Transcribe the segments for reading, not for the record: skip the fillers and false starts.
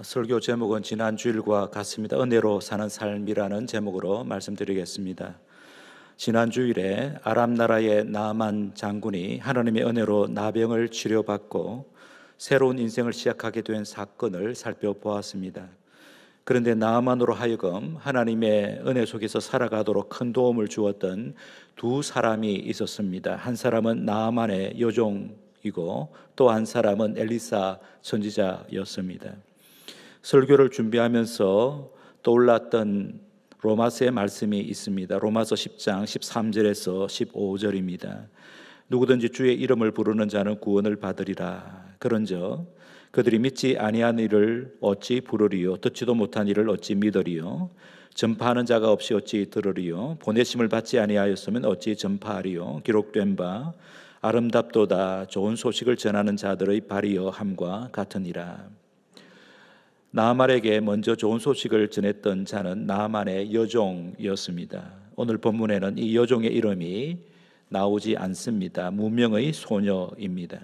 설교 제목은 지난 주일과 같습니다. 은혜로 사는 삶이라는 제목으로 말씀드리겠습니다. 지난 주일에 아람 나라의 나아만 장군이 하나님의 은혜로 나병을 치료받고 새로운 인생을 시작하게 된 사건을 살펴보았습니다. 그런데 나아만으로 하여금 하나님의 은혜 속에서 살아가도록 큰 도움을 주었던 두 사람이 있었습니다. 한 사람은 나아만의 여종이고 또 한 사람은 엘리사 선지자였습니다. 설교를 준비하면서 떠올랐던 로마서의 말씀이 있습니다. 로마서 10장 13절에서 15절입니다. 누구든지 주의 이름을 부르는 자는 구원을 받으리라. 그런즉 그들이 믿지 아니한 일을 어찌 부르리요, 듣지도 못한 일을 어찌 믿으리요, 전파하는 자가 없이 어찌 들으리요, 보내심을 받지 아니하였으면 어찌 전파하리요. 기록된 바 아름답도다 좋은 소식을 전하는 자들의 발이여 함과 같으니라. 나아만에게 먼저 좋은 소식을 전했던 자는 나아만의 여종이었습니다. 오늘 본문에는 이 여종의 이름이 나오지 않습니다. 무명의 소녀입니다.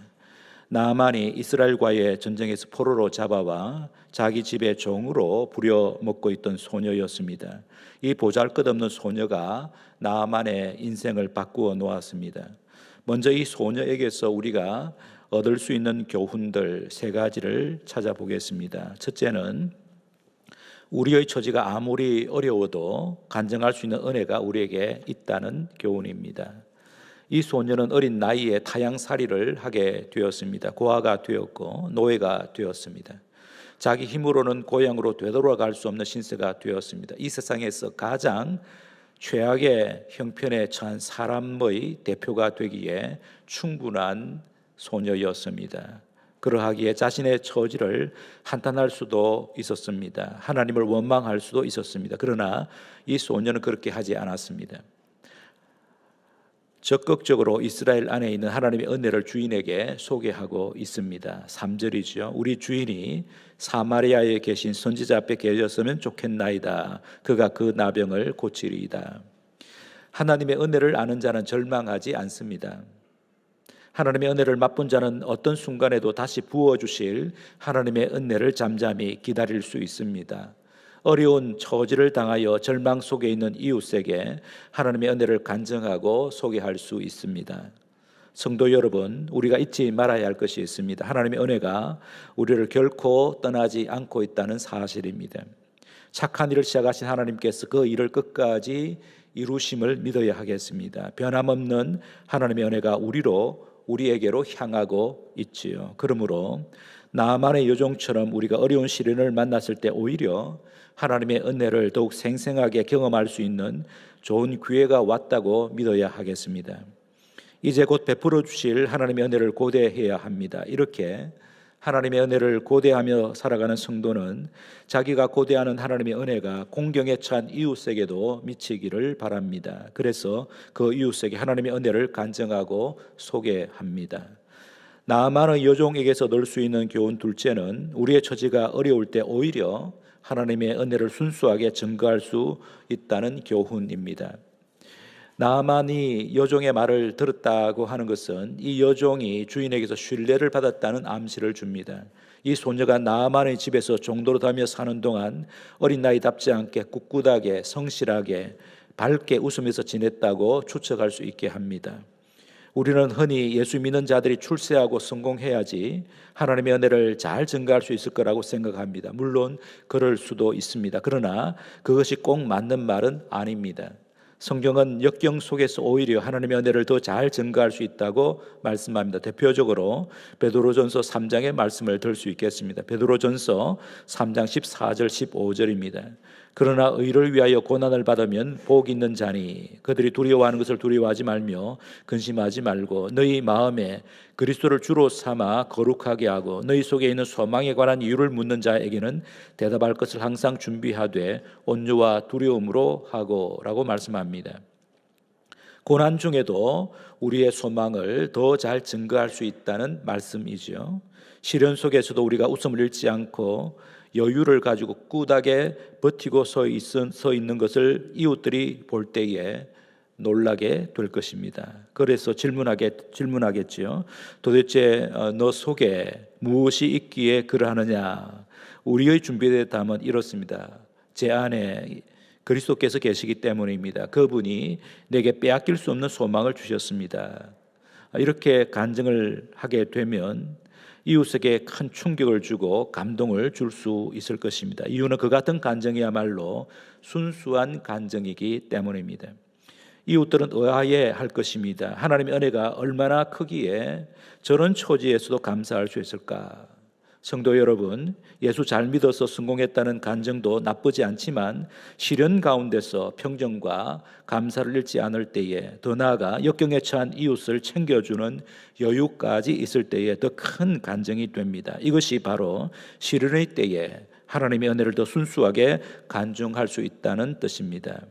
나아만이 이스라엘과의 전쟁에서 포로로 잡아와 자기 집의 종으로 부려먹고 있던 소녀였습니다. 이 보잘것없는 소녀가 나아만의 인생을 바꾸어 놓았습니다. 먼저 이 소녀에게서 우리가 얻을 수 있는 교훈들 세 가지를 찾아보겠습니다. 첫째는 우리의 처지가 아무리 어려워도 간증할 수 있는 은혜가 우리에게 있다는 교훈입니다. 이 소녀는 어린 나이에 타향살이를 하게 되었습니다. 고아가 되었고 노예가 되었습니다. 자기 힘으로는 고향으로 되돌아갈 수 없는 신세가 되었습니다. 이 세상에서 가장 최악의 형편에 처한 사람의 대표가 되기에 충분한 소녀였습니다. 그러하기에 자신의 처지를 한탄할 수도 있었습니다. 하나님을 원망할 수도 있었습니다. 그러나 이 소녀는 그렇게 하지 않았습니다. 적극적으로 이스라엘 안에 있는 하나님의 은혜를 주인에게 소개하고 있습니다. 3절이죠. 우리 주인이 사마리아에 계신 선지자 앞에 계셨으면 좋겠나이다. 그가 그 나병을 고치리이다. 하나님의 은혜를 아는 자는 절망하지 않습니다. 하나님의 은혜를 맛본 자는 어떤 순간에도 다시 부어주실 하나님의 은혜를 잠잠히 기다릴 수 있습니다. 어려운 처지를 당하여 절망 속에 있는 이웃에게 하나님의 은혜를 간증하고 소개할 수 있습니다. 성도 여러분, 우리가 잊지 말아야 할 것이 있습니다. 하나님의 은혜가 우리를 결코 떠나지 않고 있다는 사실입니다. 착한 일을 시작하신 하나님께서 그 일을 끝까지 이루심을 믿어야 하겠습니다. 변함없는 하나님의 은혜가 우리에게로 향하고 있지요. 그러므로 나아만의 여종처럼 우리가 어려운 시련을 만났을 때 오히려 하나님의 은혜를 더욱 생생하게 경험할 수 있는 좋은 기회가 왔다고 믿어야 하겠습니다. 이제 곧 베풀어 주실 하나님의 은혜를 고대해야 합니다. 이렇게 하나님의 은혜를 고대하며 살아가는 성도는 자기가 고대하는 하나님의 은혜가 공경에 처한 이웃에게도 미치기를 바랍니다. 그래서 그 이웃에게 하나님의 은혜를 간증하고 소개합니다. 나아만의 여종에게서 넣을 수 있는 교훈 둘째는 우리의 처지가 어려울 때 오히려 하나님의 은혜를 순수하게 증거할 수 있다는 교훈입니다. 나아만이 여종의 말을 들었다고 하는 것은 이 여종이 주인에게서 신뢰를 받았다는 암시를 줍니다. 이 소녀가 나아만의 집에서 종도로 다니며 사는 동안 어린 나이답지 않게 꿋꿋하게 성실하게 밝게 웃으면서 지냈다고 추측할 수 있게 합니다. 우리는 흔히 예수 믿는 자들이 출세하고 성공해야지 하나님의 은혜를 잘 증거할 수 있을 거라고 생각합니다. 물론 그럴 수도 있습니다. 그러나 그것이 꼭 맞는 말은 아닙니다. 성경은 역경 속에서 오히려 하나님의 은혜를 더 잘 증거할 수 있다고 말씀합니다. 대표적으로 베드로전서 3장의 말씀을 들 수 있겠습니다. 베드로전서 3장 14절 15절입니다. 그러나 의를 위하여 고난을 받으면 복 있는 자니 그들이 두려워하는 것을 두려워하지 말며 근심하지 말고 너희 마음에 그리스도를 주로 삼아 거룩하게 하고 너희 속에 있는 소망에 관한 이유를 묻는 자에게는 대답할 것을 항상 준비하되 온유와 두려움으로 하고라고 말씀합니다. 고난 중에도 우리의 소망을 더 잘 증거할 수 있다는 말씀이죠. 시련 속에서도 우리가 웃음을 잃지 않고 여유를 가지고 꿋하게 버티고 서 있는 것을 이웃들이 볼 때에 놀라게 될 것입니다. 그래서 질문하겠지요. 도대체 너 속에 무엇이 있기에 그러하느냐? 우리의 준비된 답은 이렇습니다. 제 안에 그리스도께서 계시기 때문입니다. 그분이 내게 빼앗길 수 없는 소망을 주셨습니다. 이렇게 간증을 하게 되면 이웃에게 큰 충격을 주고 감동을 줄 수 있을 것입니다. 이유는 그 같은 간증이야말로 순수한 간증이기 때문입니다. 이웃들은 의아해할 것입니다. 하나님의 은혜가 얼마나 크기에 저런 처지에서도 감사할 수 있을까? 성도 여러분, 예수 잘 믿어서 성공했다는 간증도 나쁘지 않지만 시련 가운데서 평정과 감사를 잃지 않을 때에, 더 나아가 역경에 처한 이웃을 챙겨주는 여유까지 있을 때에 더 큰 간증이 됩니다. 이것이 바로 시련의 때에 하나님의 은혜를 더 순수하게 간증할 수 있다는 뜻입니다.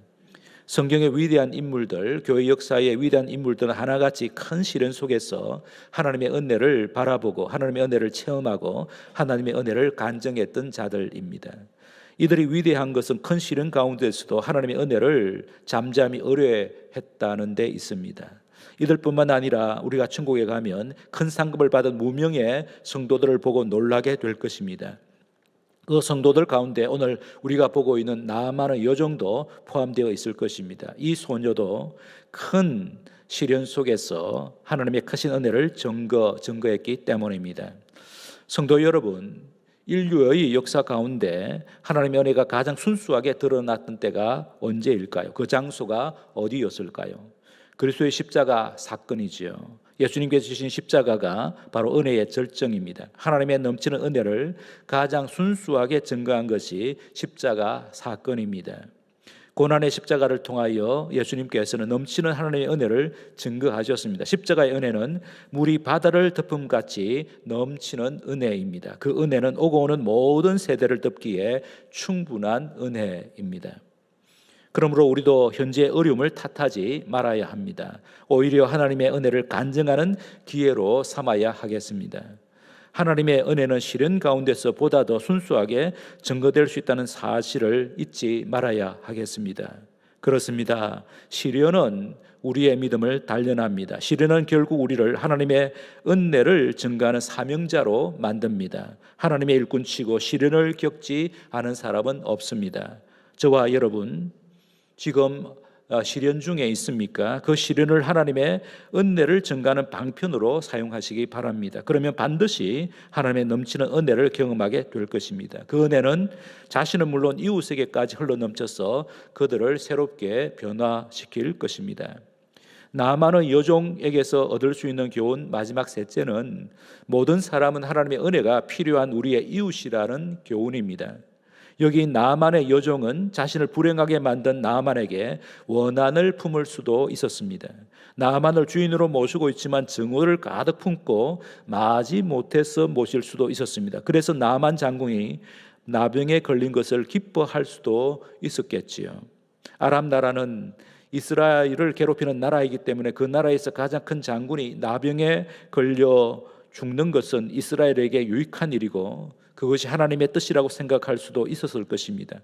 성경의 위대한 인물들, 교회 역사의 위대한 인물들은 하나같이 큰 시련 속에서 하나님의 은혜를 바라보고 하나님의 은혜를 체험하고 하나님의 은혜를 간증했던 자들입니다. 이들이 위대한 것은 큰 시련 가운데서도 하나님의 은혜를 잠잠히 의뢰했다는 데 있습니다. 이들뿐만 아니라 우리가 천국에 가면 큰 상급을 받은 무명의 성도들을 보고 놀라게 될 것입니다. 그 성도들 가운데 오늘 우리가 보고 있는 나아만의 여종도 포함되어 있을 것입니다. 이 소녀도 큰 시련 속에서 하나님의 크신 은혜를 증거했기 때문입니다. 성도 여러분, 인류의 역사 가운데 하나님의 은혜가 가장 순수하게 드러났던 때가 언제일까요? 그 장소가 어디였을까요? 그리스도의 십자가 사건이지요. 예수님께서 지신 십자가가 바로 은혜의 절정입니다. 하나님의 넘치는 은혜를 가장 순수하게 증거한 것이 십자가 사건입니다. 고난의 십자가를 통하여 예수님께서는 넘치는 하나님의 은혜를 증거하셨습니다. 십자가의 은혜는 물이 바다를 덮음같이 넘치는 은혜입니다. 그 은혜는 오고 오는 모든 세대를 덮기에 충분한 은혜입니다. 그러므로 우리도 현재의 어려움을 탓하지 말아야 합니다. 오히려 하나님의 은혜를 간증하는 기회로 삼아야 하겠습니다. 하나님의 은혜는 시련 가운데서 보다 더 순수하게 증거될 수 있다는 사실을 잊지 말아야 하겠습니다. 그렇습니다. 시련은 우리의 믿음을 단련합니다. 시련은 결국 우리를 하나님의 은혜를 증거하는 사명자로 만듭니다. 하나님의 일꾼치고 시련을 겪지 않은 사람은 없습니다. 저와 여러분, 지금 시련 중에 있습니까? 그 시련을 하나님의 은혜를 증가하는 방편으로 사용하시기 바랍니다. 그러면 반드시 하나님의 넘치는 은혜를 경험하게 될 것입니다. 그 은혜는 자신은 물론 이웃에게까지 흘러넘쳐서 그들을 새롭게 변화시킬 것입니다. 나아만의 여종에게서 얻을 수 있는 교훈 마지막 셋째는 모든 사람은 하나님의 은혜가 필요한 우리의 이웃이라는 교훈입니다. 여기 나아만의 여종은 자신을 불행하게 만든 나아만에게 원한을 품을 수도 있었습니다. 나아만을 주인으로 모시고 있지만 증오를 가득 품고 마지 못해서 모실 수도 있었습니다. 그래서 나아만 장군이 나병에 걸린 것을 기뻐할 수도 있었겠지요. 아람 나라는 이스라엘을 괴롭히는 나라이기 때문에 그 나라에서 가장 큰 장군이 나병에 걸려 죽는 것은 이스라엘에게 유익한 일이고 그것이 하나님의 뜻이라고 생각할 수도 있었을 것입니다.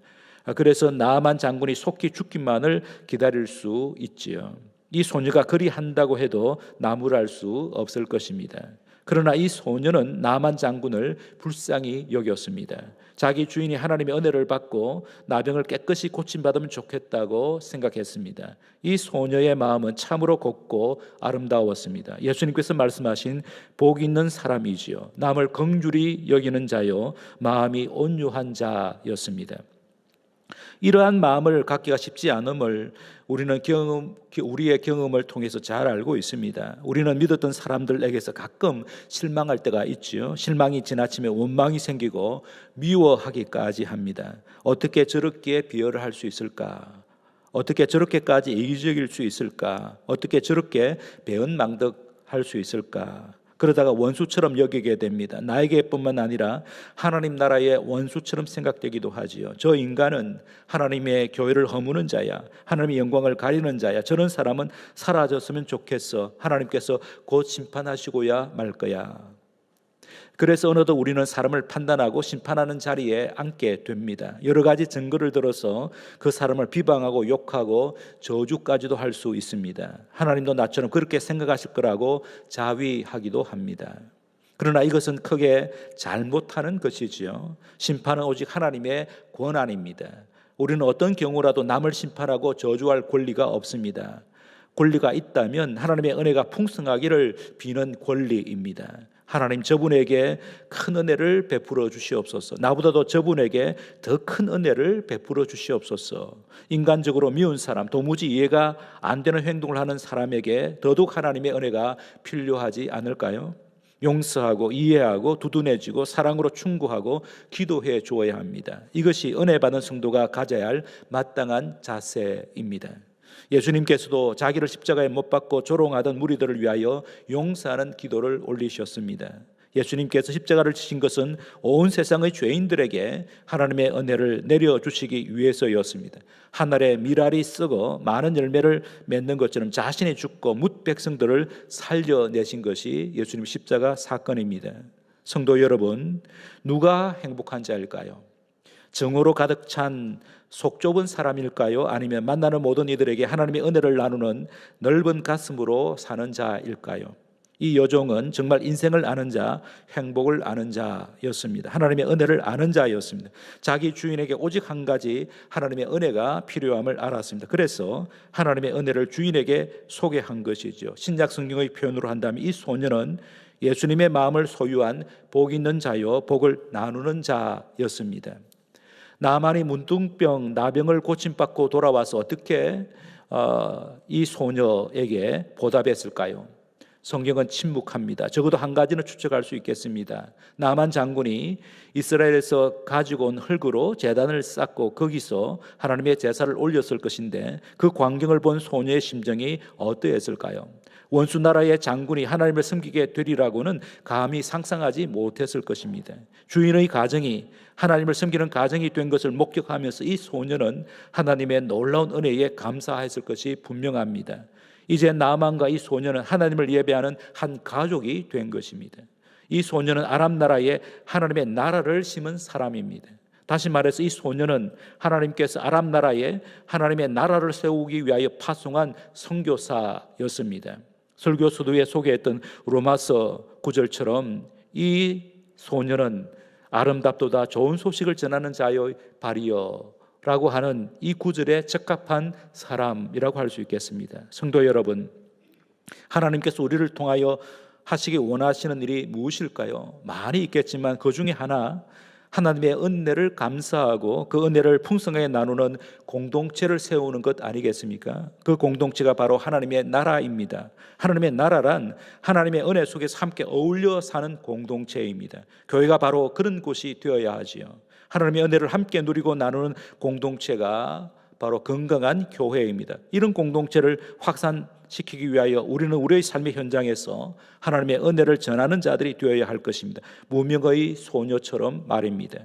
그래서 나아만 장군이 속히 죽기만을 기다릴 수 있지요. 이 소녀가 그리 한다고 해도 나무랄 수 없을 것입니다. 그러나 이 소녀는 나아만 장군을 불쌍히 여겼습니다. 자기 주인이 하나님의 은혜를 받고 나병을 깨끗이 고침받으면 좋겠다고 생각했습니다. 이 소녀의 마음은 참으로 곱고 아름다웠습니다. 예수님께서 말씀하신 복 있는 사람이지요. 남을 긍휼히 여기는 자요 마음이 온유한 자였습니다. 이러한 마음을 갖기가 쉽지 않음을 우리의 경험을 통해서 잘 알고 있습니다. 우리는 믿었던 사람들에게서 가끔 실망할 때가 있지요. 실망이 지나치면 원망이 생기고 미워하기까지 합니다. 어떻게 저렇게 비열을 할 수 있을까? 어떻게 저렇게까지 이기적일 수 있을까? 어떻게 저렇게 배은망덕할 수 있을까? 그러다가 원수처럼 여기게 됩니다. 나에게뿐만 아니라 하나님 나라의 원수처럼 생각되기도 하지요. 저 인간은 하나님의 교회를 허무는 자야, 하나님의 영광을 가리는 자야. 저런 사람은 사라졌으면 좋겠어. 하나님께서 곧 심판하시고야 말 거야. 그래서 어느덧 우리는 사람을 판단하고 심판하는 자리에 앉게 됩니다. 여러 가지 증거를 들어서 그 사람을 비방하고 욕하고 저주까지도 할 수 있습니다. 하나님도 나처럼 그렇게 생각하실 거라고 자위하기도 합니다. 그러나 이것은 크게 잘못하는 것이지요. 심판은 오직 하나님의 권한입니다. 우리는 어떤 경우라도 남을 심판하고 저주할 권리가 없습니다. 권리가 있다면 하나님의 은혜가 풍성하기를 비는 권리입니다. 하나님, 저분에게 큰 은혜를 베풀어 주시옵소서. 나보다도 저분에게 더 큰 은혜를 베풀어 주시옵소서. 인간적으로 미운 사람, 도무지 이해가 안 되는 행동을 하는 사람에게 더더욱 하나님의 은혜가 필요하지 않을까요? 용서하고 이해하고 두둔해지고 사랑으로 충고하고 기도해 주어야 합니다. 이것이 은혜 받은 성도가 가져야 할 마땅한 자세입니다. 예수님께서도 자기를 십자가에 못 박고 조롱하던 무리들을 위하여 용서하는 기도를 올리셨습니다. 예수님께서 십자가를 지신 것은 온 세상의 죄인들에게 하나님의 은혜를 내려주시기 위해서였습니다. 하늘에 밀알이 썩어 많은 열매를 맺는 것처럼 자신이 죽고 뭇 백성들을 살려내신 것이 예수님 십자가 사건입니다. 성도 여러분, 누가 행복한 자일까요? 정오로 가득 찬 속 좁은 사람일까요? 아니면 만나는 모든 이들에게 하나님의 은혜를 나누는 넓은 가슴으로 사는 자일까요? 이 여종은 정말 인생을 아는 자, 행복을 아는 자였습니다. 하나님의 은혜를 아는 자였습니다. 자기 주인에게 오직 한 가지 하나님의 은혜가 필요함을 알았습니다. 그래서 하나님의 은혜를 주인에게 소개한 것이죠. 신약 성경의 표현으로 한다면 이 소녀는 예수님의 마음을 소유한 복 있는 자요, 복을 나누는 자였습니다. 나만이 문둥병, 나병을 고침받고 돌아와서 어떻게 이 소녀에게 보답했을까요? 성경은 침묵합니다. 적어도 한 가지는 추측할 수 있겠습니다. 나만 장군이 이스라엘에서 가지고 온 흙으로 제단을 쌓고 거기서 하나님의 제사를 올렸을 것인데 그 광경을 본 소녀의 심정이 어떠했을까요? 원수 나라의 장군이 하나님을 섬기게 되리라고는 감히 상상하지 못했을 것입니다. 주인의 가정이 하나님을 섬기는 가정이 된 것을 목격하면서 이 소녀는 하나님의 놀라운 은혜에 감사했을 것이 분명합니다. 이제 나만과 이 소녀는 하나님을 예배하는 한 가족이 된 것입니다. 이 소녀는 아람 나라에 하나님의 나라를 심은 사람입니다. 다시 말해서 이 소녀는 하나님께서 아람 나라에 하나님의 나라를 세우기 위하여 파송한 선교사였습니다. 설교 서두에 소개했던 로마서 9절처럼 이 소녀는 아름답도다 좋은 소식을 전하는 자의 발이여 라고 하는 이 구절에 적합한 사람이라고 할 수 있겠습니다. 성도 여러분, 하나님께서 우리를 통하여 하시기 원하시는 일이 무엇일까요? 많이 있겠지만 그 중에 하나, 하나님의 은혜를 감사하고 그 은혜를 풍성하게 나누는 공동체를 세우는 것 아니겠습니까? 그 공동체가 바로 하나님의 나라입니다. 하나님의 나라란 하나님의 은혜 속에서 함께 어울려 사는 공동체입니다. 교회가 바로 그런 곳이 되어야 하지요. 하나님의 은혜를 함께 누리고 나누는 공동체가 바로 건강한 교회입니다. 이런 공동체를 확산시키기 위하여 우리는 우리의 삶의 현장에서 하나님의 은혜를 전하는 자들이 되어야 할 것입니다. 무명의 소녀처럼 말입니다.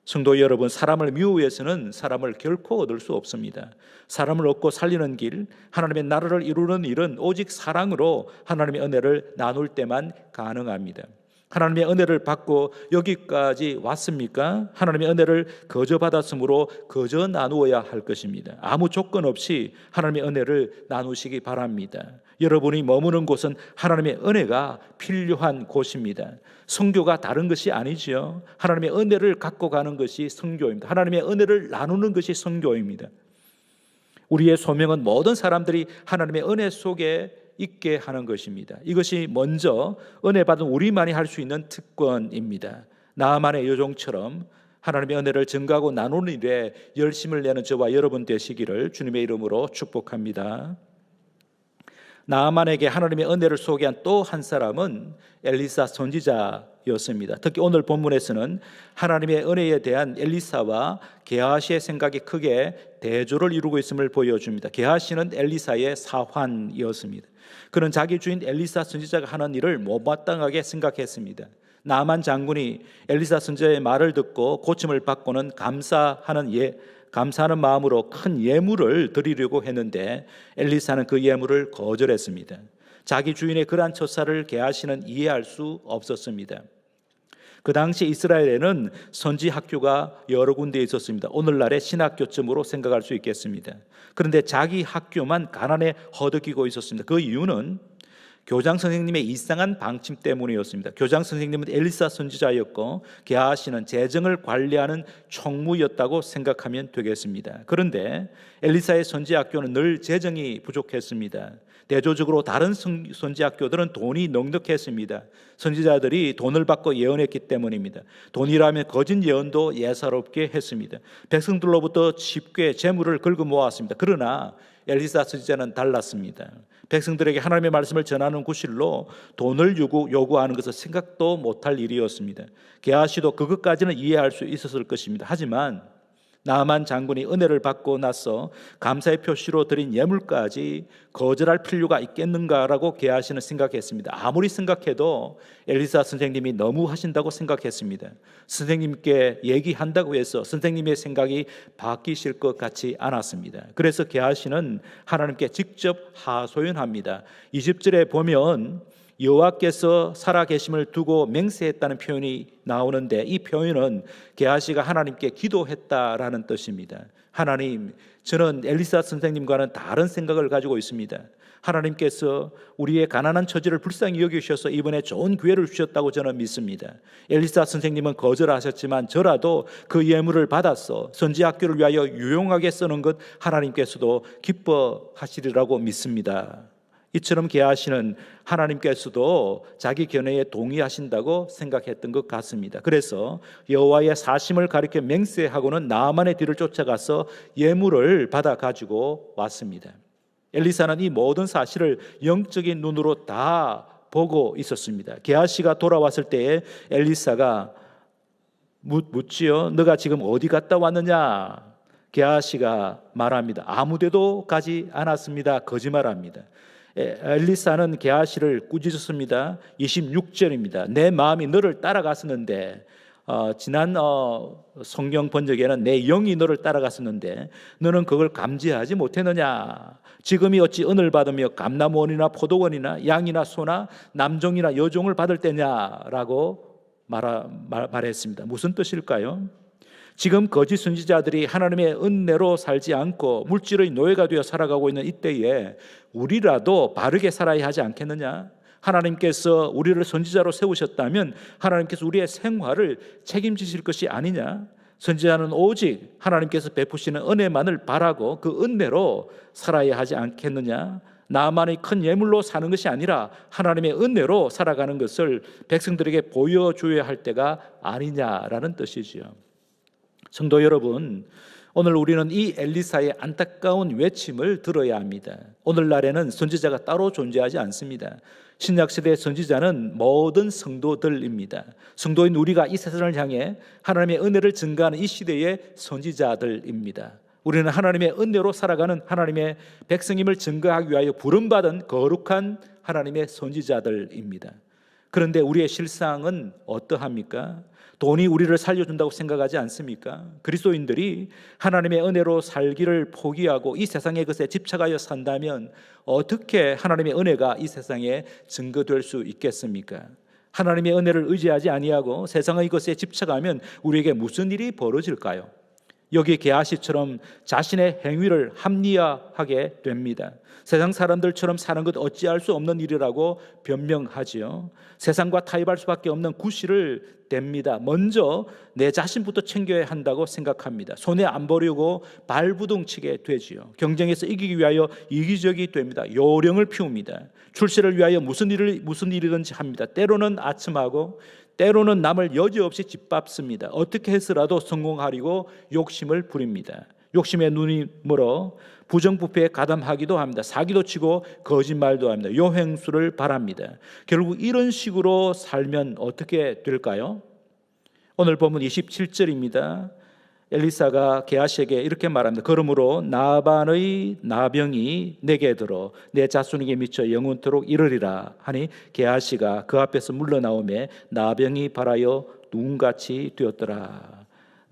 성도 여러분, 사람을 미워해서는 사람을 결코 얻을 수 없습니다. 사람을 얻고 살리는 길, 하나님의 나라를 이루는 일은 오직 사랑으로 하나님의 은혜를 나눌 때만 가능합니다. 하나님의 은혜를 받고 여기까지 왔습니까? 하나님의 은혜를 거저 받았으므로 거저 나누어야 할 것입니다. 아무 조건 없이 하나님의 은혜를 나누시기 바랍니다. 여러분이 머무는 곳은 하나님의 은혜가 필요한 곳입니다. 선교가 다른 것이 아니지요. 하나님의 은혜를 갖고 가는 것이 선교입니다. 하나님의 은혜를 나누는 것이 선교입니다. 우리의 소명은 모든 사람들이 하나님의 은혜 속에 있게 하는 것입니다. 이것이 먼저 은혜 받은 우리만이 할 수 있는 특권입니다. 나만의 여종처럼 하나님의 은혜를 증가하고 나누는 일에 열심을 내는 저와 여러분 되시기를 주님의 이름으로 축복합니다. 나만에게 하나님의 은혜를 소개한 또 한 사람은 엘리사 선지자였습니다. 특히 오늘 본문에서는 하나님의 은혜에 대한 엘리사와 게하시의 생각이 크게 대조를 이루고 있음을 보여줍니다. 게하시는 엘리사의 사환이었습니다. 그는 자기 주인 엘리사 선지자가 하는 일을 못마땅하게 생각했습니다. 나만 장군이 엘리사 선지자의 말을 듣고 고침을 받고는 감사하는 마음으로 큰 예물을 드리려고 했는데 엘리사는 그 예물을 거절했습니다. 자기 주인의 그러한 처사를 게하시는 이해할 수 없었습니다. 그 당시 이스라엘에는 선지 학교가 여러 군데 있었습니다. 오늘날의 신학교쯤으로 생각할 수 있겠습니다. 그런데 자기 학교만 가난에 허덕이고 있었습니다. 그 이유는 교장 선생님의 이상한 방침 때문이었습니다. 교장 선생님은 엘리사 선지자였고 게하시는 재정을 관리하는 총무였다고 생각하면 되겠습니다. 그런데 엘리사의 선지학교는 늘 재정이 부족했습니다. 대조적으로 다른 선지학교들은 돈이 넉넉했습니다. 선지자들이 돈을 받고 예언했기 때문입니다. 돈이라면 거짓 예언도 예사롭게 했습니다. 백성들로부터 쉽게 재물을 긁어 모았습니다. 그러나 엘리사 선지자는 달랐습니다. 백성들에게 하나님의 말씀을 전하는 구실로 돈을 요구하는 것은 생각도 못할 일이었습니다. 게하시도 그것까지는 이해할 수 있었을 것입니다. 하지만 나아만 장군이 은혜를 받고 나서 감사의 표시로 드린 예물까지 거절할 필요가 있겠는가라고 게하시는 생각했습니다. 아무리 생각해도 엘리사 선생님이 너무 하신다고 생각했습니다. 선생님께 얘기한다고 해서 선생님의 생각이 바뀌실 것 같지 않았습니다. 그래서 게하시는 하나님께 직접 하소연합니다. 20절에 보면 여호와께서 살아계심을 두고 맹세했다는 표현이 나오는데, 이 표현은 게하시가 하나님께 기도했다라는 뜻입니다. 하나님, 저는 엘리사 선생님과는 다른 생각을 가지고 있습니다. 하나님께서 우리의 가난한 처지를 불쌍히 여기셔서 이번에 좋은 기회를 주셨다고 저는 믿습니다. 엘리사 선생님은 거절하셨지만 저라도 그 예물을 받아서 선지학교를 위하여 유용하게 쓰는 것 하나님께서도 기뻐하시리라고 믿습니다. 이처럼 게하시는 하나님께서도 자기 견해에 동의하신다고 생각했던 것 같습니다. 그래서 여호와의 사심을 가리켜 맹세하고는 나아만의 뒤를 쫓아가서 예물을 받아 가지고 왔습니다. 엘리사는 이 모든 사실을 영적인 눈으로 다 보고 있었습니다. 게하시가 돌아왔을 때에 엘리사가 묻지요. 너가 지금 어디 갔다 왔느냐? 게하시가 말합니다. 아무데도 가지 않았습니다. 거짓말합니다. 엘리사는 게하시를 꾸짖었습니다. 26절입니다. 내 마음이 너를 따라갔었는데, 지난 성경 번역에는 내 영이 너를 따라갔었는데 너는 그걸 감지하지 못했느냐? 지금이 어찌 은을 받으며 감람원이나 포도원이나 양이나 소나 남종이나 여종을 받을 때냐라고 말했습니다. 무슨 뜻일까요? 지금 거짓 선지자들이 하나님의 은혜로 살지 않고 물질의 노예가 되어 살아가고 있는 이때에 우리라도 바르게 살아야 하지 않겠느냐? 하나님께서 우리를 선지자로 세우셨다면 하나님께서 우리의 생활을 책임지실 것이 아니냐? 선지자는 오직 하나님께서 베푸시는 은혜만을 바라고 그 은혜로 살아야 하지 않겠느냐? 나만의 큰 예물로 사는 것이 아니라 하나님의 은혜로 살아가는 것을 백성들에게 보여줘야 할 때가 아니냐라는 뜻이지요. 성도 여러분, 오늘 우리는 이 엘리사의 안타까운 외침을 들어야 합니다. 오늘날에는 선지자가 따로 존재하지 않습니다. 신약시대의 선지자는 모든 성도들입니다. 성도인 우리가 이 세상을 향해 하나님의 은혜를 증가하는 이 시대의 선지자들입니다. 우리는 하나님의 은혜로 살아가는 하나님의 백성임을 증거하기 위하여 부름받은 거룩한 하나님의 선지자들입니다. 그런데 우리의 실상은 어떠합니까? 돈이 우리를 살려준다고 생각하지 않습니까? 그리스도인들이 하나님의 은혜로 살기를 포기하고 이 세상의 것에 집착하여 산다면 어떻게 하나님의 은혜가 이 세상에 증거될 수 있겠습니까? 하나님의 은혜를 의지하지 아니하고 세상의 것에 집착하면 우리에게 무슨 일이 벌어질까요? 여기 게하시처럼 자신의 행위를 합리화하게 됩니다. 세상 사람들처럼 사는 것 어찌할 수 없는 일이라고 변명하지요. 세상과 타협할 수밖에 없는 구실을 댑니다. 먼저 내 자신부터 챙겨야 한다고 생각합니다. 손에 안 보려고 발부둥치게 되지요. 경쟁에서 이기기 위하여 이기적이 됩니다. 요령을 피웁니다. 출세를 위하여 무슨 일이든지 합니다. 때로는 아첨하고 때로는 남을 여지없이 짓밟습니다. 어떻게 해서라도 성공하려고 욕심을 부립니다. 욕심에 눈이 멀어 부정부패에 가담하기도 합니다. 사기도 치고 거짓말도 합니다. 요행수를 바랍니다. 결국 이런 식으로 살면 어떻게 될까요? 오늘 본문 27절입니다. 엘리사가 게하시에게 이렇게 말합니다. 그러므로 나반의 나병이 내게 들어 내 자손에게 미쳐 영원토록 이르리라 하니 게하시가 그 앞에서 물러나오매 나병이 발하여 눈같이 되었더라.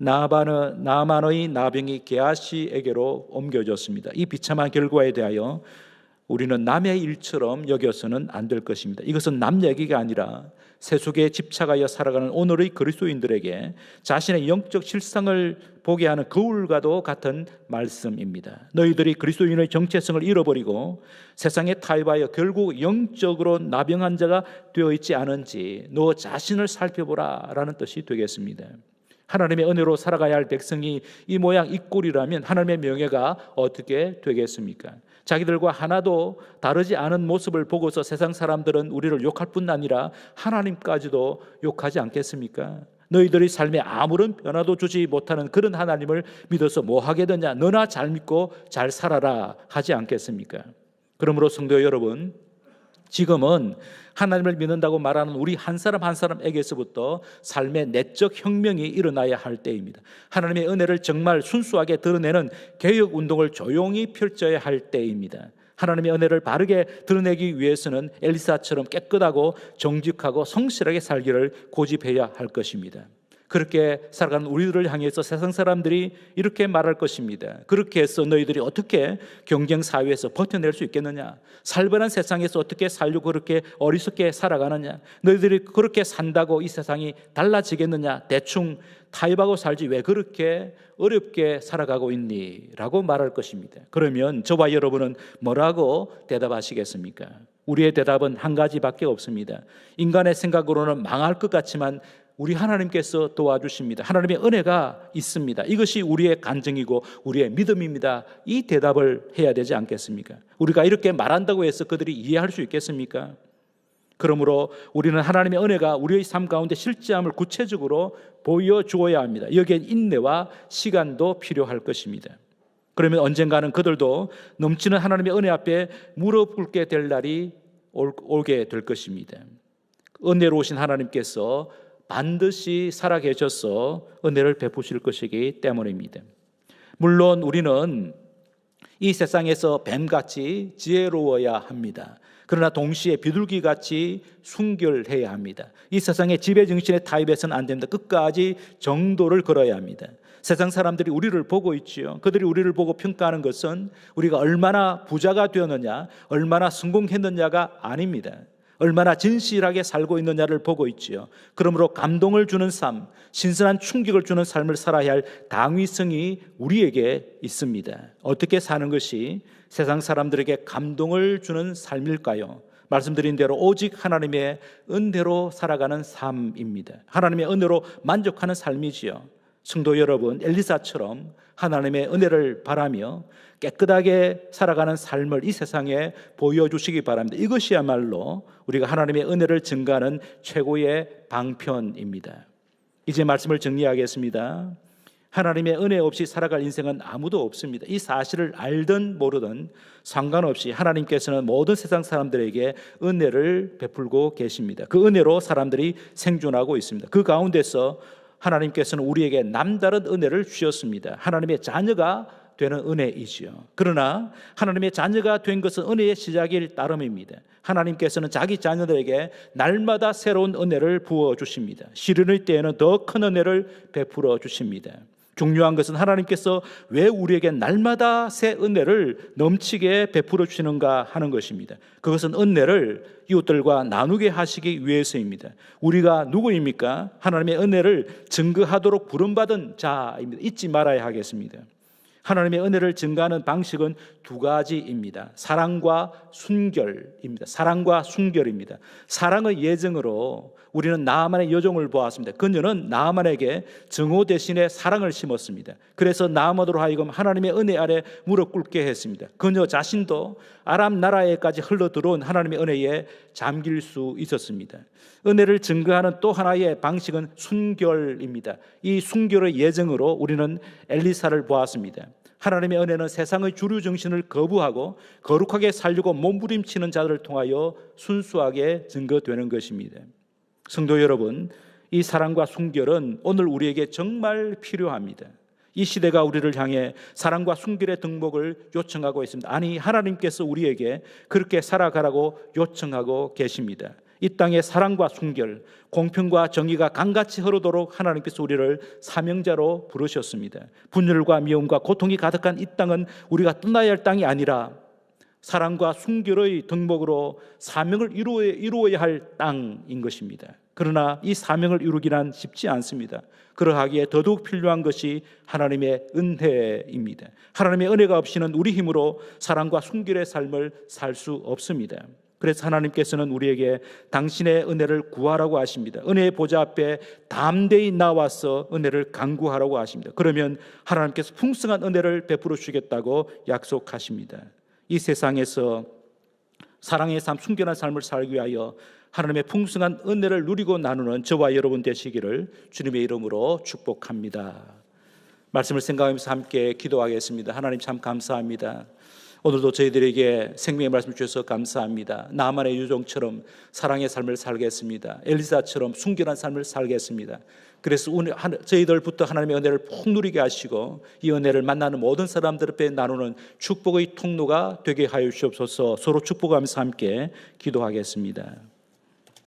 나만의 나병이 게하시에게로 옮겨졌습니다. 이 비참한 결과에 대하여 우리는 남의 일처럼 여겨서는 안 될 것입니다. 이것은 남 얘기가 아니라 세속에 집착하여 살아가는 오늘의 그리스도인들에게 자신의 영적 실상을 보게 하는 거울과도 같은 말씀입니다. 너희들이 그리스도인의 정체성을 잃어버리고 세상에 타협하여 결국 영적으로 나병한 자가 되어 있지 않은지 너 자신을 살펴보라 라는 뜻이 되겠습니다. 하나님의 은혜로 살아가야 할 백성이 이 모양 이 꼴이라면 하나님의 명예가 어떻게 되겠습니까? 자기들과 하나도 다르지 않은 모습을 보고서 세상 사람들은 우리를 욕할 뿐 아니라 하나님까지도 욕하지 않겠습니까? 너희들이 삶에 아무런 변화도 주지 못하는 그런 하나님을 믿어서 뭐 하겠느냐? 너나 잘 믿고 잘 살아라 하지 않겠습니까? 그러므로 성도 여러분, 지금은 하나님을 믿는다고 말하는 우리 한 사람 한 사람에게서부터 삶의 내적 혁명이 일어나야 할 때입니다. 하나님의 은혜를 정말 순수하게 드러내는 개혁 운동을 조용히 펼쳐야 할 때입니다. 하나님의 은혜를 바르게 드러내기 위해서는 엘리사처럼 깨끗하고 정직하고 성실하게 살기를 고집해야 할 것입니다. 그렇게 살아가는 우리들을 향해서 세상 사람들이 이렇게 말할 것입니다. 그렇게 해서 너희들이 어떻게 경쟁 사회에서 버텨낼 수 있겠느냐? 살벌한 세상에서 어떻게 살려고 그렇게 어리석게 살아가느냐? 너희들이 그렇게 산다고 이 세상이 달라지겠느냐? 대충 타협하고 살지 왜 그렇게 어렵게 살아가고 있니? 라고 말할 것입니다. 그러면 저와 여러분은 뭐라고 대답하시겠습니까? 우리의 대답은 한 가지밖에 없습니다. 인간의 생각으로는 망할 것 같지만 우리 하나님께서 도와주십니다. 하나님의 은혜가 있습니다. 이것이 우리의 간증이고 우리의 믿음입니다. 이 대답을 해야 되지 않겠습니까? 우리가 이렇게 말한다고 해서 그들이 이해할 수 있겠습니까? 그러므로 우리는 하나님의 은혜가 우리의 삶 가운데 실제함을 구체적으로 보여주어야 합니다. 여기엔 인내와 시간도 필요할 것입니다. 그러면 언젠가는 그들도 넘치는 하나님의 은혜 앞에 무릎 꿇게 될 날이 오게 될 것입니다. 은혜로우신 하나님께서 반드시 살아계셔서 은혜를 베푸실 것이기 때문입니다. 물론 우리는 이 세상에서 뱀같이 지혜로워야 합니다. 그러나 동시에 비둘기같이 순결해야 합니다. 이 세상의 지배정신에 타협해서는 안 됩니다. 끝까지 정도를 걸어야 합니다. 세상 사람들이 우리를 보고 있지요. 그들이 우리를 보고 평가하는 것은 우리가 얼마나 부자가 되었느냐, 얼마나 성공했느냐가 아닙니다. 얼마나 진실하게 살고 있느냐를 보고 있지요. 그러므로 감동을 주는 삶, 신선한 충격을 주는 삶을 살아야 할 당위성이 우리에게 있습니다. 어떻게 사는 것이 세상 사람들에게 감동을 주는 삶일까요? 말씀드린 대로 오직 하나님의 은혜로 살아가는 삶입니다. 하나님의 은혜로 만족하는 삶이지요. 성도 여러분, 엘리사처럼 하나님의 은혜를 바라며 깨끗하게 살아가는 삶을 이 세상에 보여주시기 바랍니다. 이것이야말로 우리가 하나님의 은혜를 증가하는 최고의 방편입니다. 이제 말씀을 정리하겠습니다. 하나님의 은혜 없이 살아갈 인생은 아무도 없습니다. 이 사실을 알든 모르든 상관없이 하나님께서는 모든 세상 사람들에게 은혜를 베풀고 계십니다. 그 은혜로 사람들이 생존하고 있습니다. 그 가운데서 하나님께서는 우리에게 남다른 은혜를 주셨습니다. 하나님의 자녀가 되는 은혜이지요. 그러나 하나님의 자녀가 된 것은 은혜의 시작일 따름입니다. 하나님께서는 자기 자녀들에게 날마다 새로운 은혜를 부어주십니다. 시련의 때에는 더 큰 은혜를 베풀어 주십니다. 중요한 것은 하나님께서 왜 우리에게 날마다 새 은혜를 넘치게 베풀어 주시는가 하는 것입니다. 그것은 은혜를 이웃들과 나누게 하시기 위해서입니다. 우리가 누구입니까? 하나님의 은혜를 증거하도록 부름받은 자입니다. 잊지 말아야 하겠습니다. 하나님의 은혜를 증가하는 방식은 두 가지입니다. 사랑과 순결입니다. 사랑과 순결입니다. 사랑의 예정으로 우리는 나아만의 여종을 보았습니다. 그녀는 나아만에게 증오 대신에 사랑을 심었습니다. 그래서 나아만으로 하여금 하나님의 은혜 아래 무릎 꿇게 했습니다. 그녀 자신도 아람 나라에까지 흘러들어온 하나님의 은혜에 잠길 수 있었습니다. 은혜를 증거하는 또 하나의 방식은 순결입니다. 이 순결의 예정으로 우리는 엘리사를 보았습니다. 하나님의 은혜는 세상의 주류 정신을 거부하고 거룩하게 살려고 몸부림치는 자들을 통하여 순수하게 증거되는 것입니다. 성도 여러분, 이 사랑과 순결은 오늘 우리에게 정말 필요합니다. 이 시대가 우리를 향해 사랑과 순결의 등목을 요청하고 있습니다. 아니, 하나님께서 우리에게 그렇게 살아가라고 요청하고 계십니다. 이 땅에 사랑과 순결, 공평과 정의가 강같이 흐르도록 하나님께서 우리를 사명자로 부르셨습니다. 분열과 미움과 고통이 가득한 이 땅은 우리가 떠나야 할 땅이 아니라 사랑과 순결의 덕목으로 사명을 이루어야 할 땅인 것입니다. 그러나 이 사명을 이루기란 쉽지 않습니다. 그러하기에 더더욱 필요한 것이 하나님의 은혜입니다. 하나님의 은혜가 없이는 우리 힘으로 사랑과 순결의 삶을 살 수 없습니다. 그래서 하나님께서는 우리에게 당신의 은혜를 구하라고 하십니다. 은혜의 보좌 앞에 담대히 나와서 은혜를 간구하라고 하십니다. 그러면 하나님께서 풍성한 은혜를 베풀어 주시겠다고 약속하십니다. 이 세상에서 사랑의 삶, 순결한 삶을 살기 위하여 하나님의 풍성한 은혜를 누리고 나누는 저와 여러분 되시기를 주님의 이름으로 축복합니다. 말씀을 생각하면서 함께 기도하겠습니다. 하나님 참 감사합니다. 오늘도 저희들에게 생명의 말씀 주셔서 감사합니다. 나만의 유종처럼 사랑의 삶을 살겠습니다. 엘리사처럼 순결한 삶을 살겠습니다. 그래서 오늘 저희들부터 하나님의 은혜를 푹 누리게 하시고 이 은혜를 만나는 모든 사람들 앞에 나누는 축복의 통로가 되게 하여 주시옵소서. 서로 축복하면서 함께 기도하겠습니다.